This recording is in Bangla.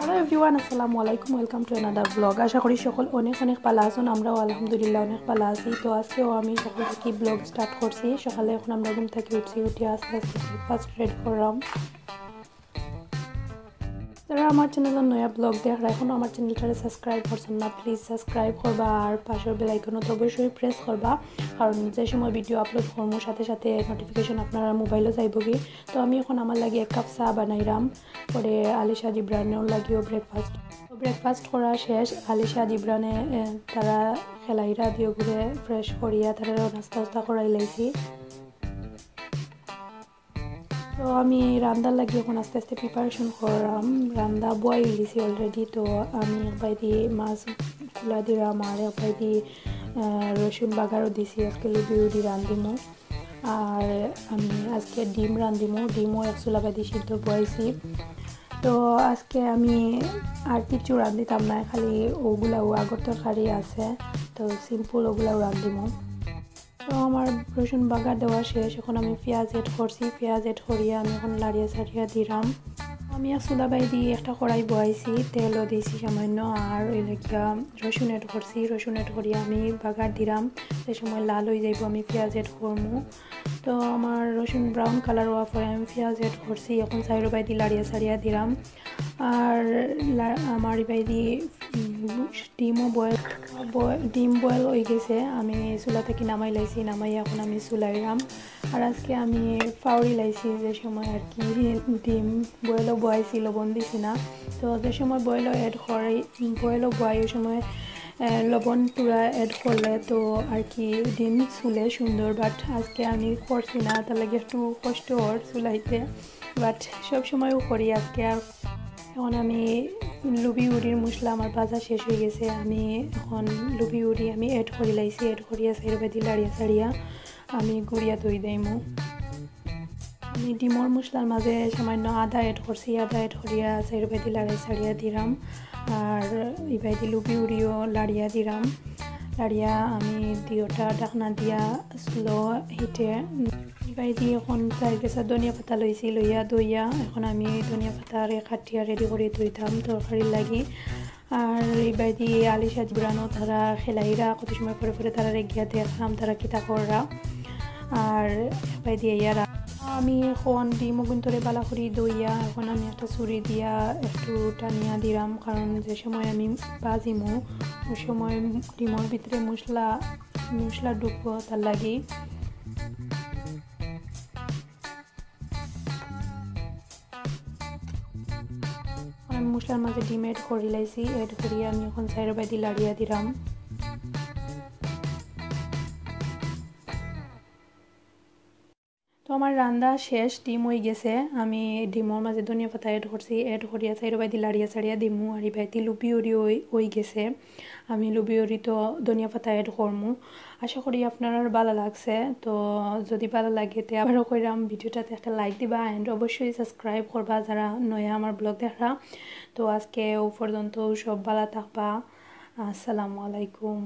হ্যালো এভরিওয়ান, আসসালামু আলাইকুম। Welcome to another blog. আশা করি সকল অনেক অনেক ভালো আছেন। আমরাও আলহামদুলিল্লাহ অনেক ভালো আছি। তো আজকেও আমি সকাল থেকে ব্লগ স্টার্ট করছি। সকালে এখন আমরা ঘুম থেকে উঠে আস্তে আস্তে ব্রেকফাস্ট রেডি করলাম। যারা আমার চ্যানেলের নয়া ব্লগ দেখরা এখনও আমার চ্যানেলটারে সাবস্ক্রাইব করছেন না, প্লিজ সাবস্ক্রাইব করবা আর পাশের বেল আইকনও তো অবশ্যই প্রেস করবা, কারণ যে সময় ভিডিও আপলোড করবো সাথে সাথে নোটিফিকেশন আপনার মোবাইলও যাইব কি। তো আমি এখন আমার লাগে এক কাপ চা বানাইলাম, পরে আলিশা জিব্রানের লাগিও ব্রেকফাস্ট করা শেষ। আলিশা জিব্রানে তারা খেলাইরা দিয়ে ঘুরে ফ্রেশ করিয়া তারা নাস্তা করাই লাইছি। তো আমি রান্নার লাগি এখন আস্তে আস্তে প্রিপারেশন করলাম। রান্না বয় দিছি অলরেডি। তো আমি একবার দিয়ে মাছ খোলা দিলাম আর একবার দিয়ে রসুন বাগারও দিছি। আজকে লুবিও দিয়ে রান্ধিমো আর আমি আজকে ডিম রান্ধিমো। ডিমও এক চুলা দিয়ে সিদ্ধ বয়েছি। তো আজকে আমি আর কিছু রান্ধিতাম না, খালি ওগুলাও আগর তরকারি আছে, তো সিম্পল ওগুলাও রান্ধিমো। তো আমার রসুন বাগার দেওয়া শেষ। এখন আমি পেঁয়াজ এড করছি। পেঁয়াজ এড করিয়া আমি এখন লাড়িয়া সারিয়া দিলাম। আমি চুলা বাই দিয়ে একটা কড়াই বহাইছি, তেলও দিয়েছি সামান্য আর ওই লাগিয়া রসুন এড করছি। রসুন এড করিয়া আমি বাগার দিলাম। সে সময় লাল হয়ে যাইব আমি পেঁয়াজ এড করবো। তো আমার রসুন ব্রাউন কালার হওয়ার পরে আমি পেঁয়াজ এড করছি। এখন সাইড বাই দিয়ে লাড়িয়া সারিয়া দিলাম আর আমার বাই দিয়ে ডিম বয়েল হয়ে গেছে। আমি চুলা থেকে নামাই লাইছি, নামাই এখন আমি চুলাইলাম। আর আজকে আমি ফাউরি লাইছি, যে সময় আর কি ডিম বয়েলও বয়াইছি, লবণ দিছি না। তো যে সময় বয়েলও বয়াই ওই সময় লবণ পুরা অ্যাড করলে তো আর কি ডিম চুলে সুন্দর। বাট আজকে আমি করছি না, তার লাগে একটু কষ্ট হর চুলাইতে, বাট সব সময়ও করি আজকে। আর এখন আমি লুবি উড়ির মশলা আমার ভাজা শেষ হয়ে গেছে। আমি এখন লুবি উড়ি আমি এড করে লাইছি। এড করিয়া সাইড দি লাড়িয়া সারিয়া আমি গুড়িয়া দই দেইমু। আমি ডিমর মশলার মাঝে সামান্য আদা এড করছি। আদা এড করিয়া সাইড দি লাড়িয়া সারিয়া দিলাম আর এবার দি লুবি উড়িও লাড়িয়া দিলাম। লাড়িয়া আমি দিওটা ঢাকনা দিয়া স্লো হিটে এবার দিয়ে এখন চার গেছা ধনিয়া পাতা লইছি। দইয়া এখন আমি ধনিয়া পাতারে কাটিয়া রেডি করে ধুইতাম তরকারির লাগি। আর এবার দিয়ে আলিশা জিব্রানো তারা খেলাইরা কত সময় পরে পরে তারা রেগিয়া দেখলাম তারা কিতা কররা। আর এবার দিয়ে ইয়ারা আমি এখন ডিমও গুন্তরে বালা করি দইয়া এখন আমি একটা ছুরি দিয়া একটু টানিয়া দিলাম, কারণ যে সময় আমি বাজিমো ওই সময় ডিমর ভিতরে মশলা ঢুকবো, তার লাগি। আমি মশলার মাঝে ডিম এড করে লাইছি। এড করিয়া আমি এখন সাইড বাই দিয়ে লাড়িয়া দিলাম। তো আমার রান্না শেষ, ডিম হয়ে গেছে। আমি ডিমর মাঝে ধনিয়া পাতা এড করছি। এড করিয়া সাইড বাই দিয়ে লাড়িয়া সারিয়া দিমু। আর এই বাইতে লুবি উড়ি হয়ে গেছে। আমি লুবি উড়ি তো ধনিয়া পাতা এড করমু। আশা করি আপনার ভালো লাগছে। তো যদি ভালো লাগে তো আবারও কইরাম ভিডিওটাতে একটা লাইক দিবা অ্যান্ড অবশ্যই সাবস্ক্রাইব করবা যারা নয়া আমার ব্লগ দেখা। তো আজকে ও পর্যন্ত সব ভালো থাকবা। আসসালামু আলাইকুম।